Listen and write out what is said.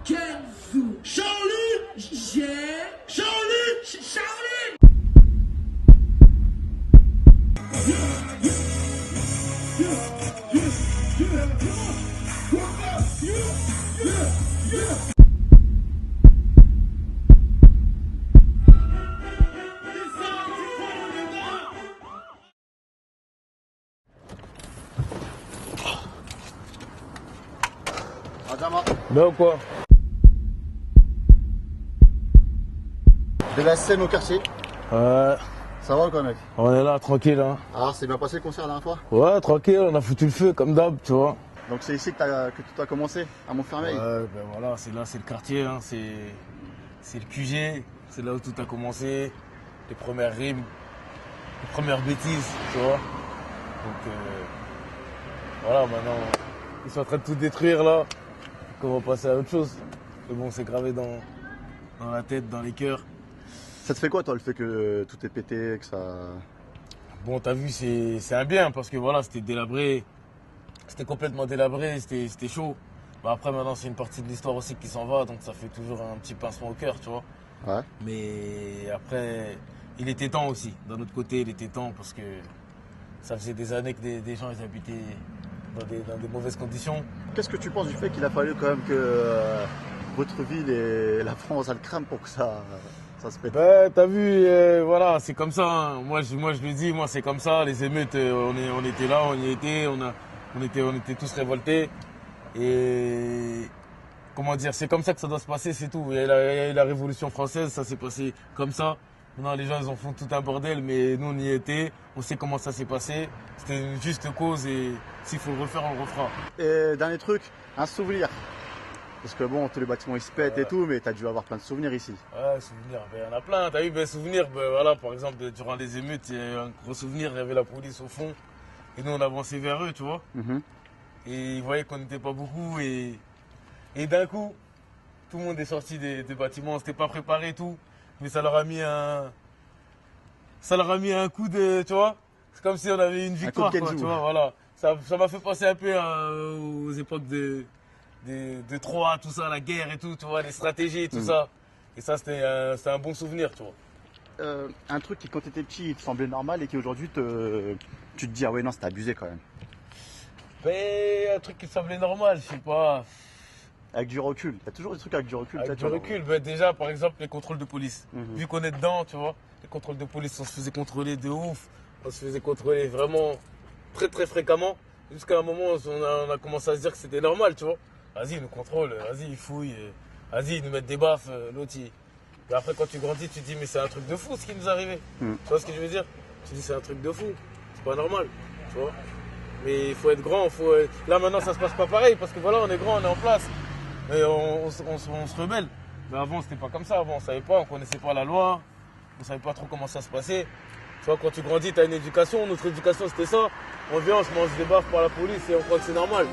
Kenzo, Shaolin, Shaolin. Adama, Ben quoi? de la scène au quartier. Ouais, Ça va ou quoi, mec? on est là, tranquille, hein. Alors, c'est bien passé le concert la dernière fois? Ouais, tranquille, on a foutu le feu, comme d'hab, tu vois. Donc, c'est ici que tout a commencé, à Montfermeil? Ouais, ben voilà, c'est là, c'est le quartier, hein, c'est le QG, c'est là où tout a commencé, les premières rimes, les premières bêtises, tu vois. Donc, voilà, maintenant, ils sont en train de tout détruire, là, donc on va passer à autre chose. Mais bon, c'est gravé dans la tête, dans les cœurs. Ça te fait quoi, toi, le fait que tout est pété, que ça... Bon, t'as vu, c'est un bien, parce que voilà, c'était délabré, c'était complètement délabré, c'était chaud. Bah après, maintenant, c'est une partie de l'histoire aussi qui s'en va, donc ça fait toujours un petit pincement au cœur, tu vois. Ouais. Mais après, il était temps aussi. D'un autre côté, il était temps parce que ça faisait des années que des gens ils habitaient dans des mauvaises conditions. Qu'est-ce que tu penses du fait qu'il a fallu quand même que votre ville et la France, elle crame pour que ça se pète? Ben, t'as vu, voilà, c'est comme ça. Hein. Moi, je le dis, moi, c'est comme ça. Les émeutes, on était là, on y était, on était tous révoltés. Et comment dire, c'est comme ça que ça doit se passer, c'est tout. Il y a eu la Révolution française, ça s'est passé comme ça. Maintenant, les gens, ils en font tout un bordel, mais nous, on y était, on sait comment ça s'est passé. C'était une juste cause et s'il faut le refaire, on le refera. Et dernier truc, un souvenir. Parce que bon, tous les bâtiments ils se pètent et tout, mais t'as dû avoir plein de souvenirs ici. Ouais, souvenirs, ben, il y en a plein. T'as eu des souvenirs, ben, voilà, par exemple, durant les émeutes, il y a eu un gros souvenir, il y avait la police au fond. Et nous, on avançait vers eux, tu vois. Mhm. Et ils voyaient qu'on n'était pas beaucoup. Et d'un coup, tout le monde est sorti des bâtiments, on s'était pas préparé et tout. Mais ça leur a mis un coup de, tu vois. C'est comme si on avait une victoire, coup de quoi, Kenzo. tu vois, voilà. Ça m'a fait penser un peu aux époques de Troie, tout ça, la guerre et tout, tu vois, les stratégies et tout ça. Et ça, c'était un bon souvenir, tu vois. Un truc qui, quand t'étais petit, il te semblait normal et qui aujourd'hui, tu te dis, ah ouais, non, c'était abusé quand même. Mais un truc qui semblait normal, je sais pas. Avec du recul, il y a toujours des trucs avec du recul. Avec peut-être, du recul, ben déjà, par exemple, les contrôles de police. Vu qu'on est dedans, tu vois, les contrôles de police, on se faisait contrôler de ouf. On se faisait contrôler vraiment très très fréquemment. Jusqu'à un moment, on a commencé à se dire que c'était normal, tu vois. Vas-y, ils nous contrôlent, vas-y, ils fouillent, vas-y, ils nous mettent des baffes, l'autre, il... Et après, quand tu grandis, tu te dis, mais c'est un truc de fou ce qui nous est arrivé. Tu vois ce que je veux dire? Tu te dis, c'est un truc de fou, c'est pas normal, tu vois. Mais il faut être grand, là maintenant, ça se passe pas pareil, parce que voilà, on est grand, on est en place. Et on se rebelle. Mais avant, c'était pas comme ça. Avant, on savait pas, on connaissait pas la loi, on savait pas trop comment ça se passait. Tu vois, quand tu grandis, tu as une éducation. Notre éducation, c'était ça. On vient, on se mange des baffes par la police et on croit que c'est normal.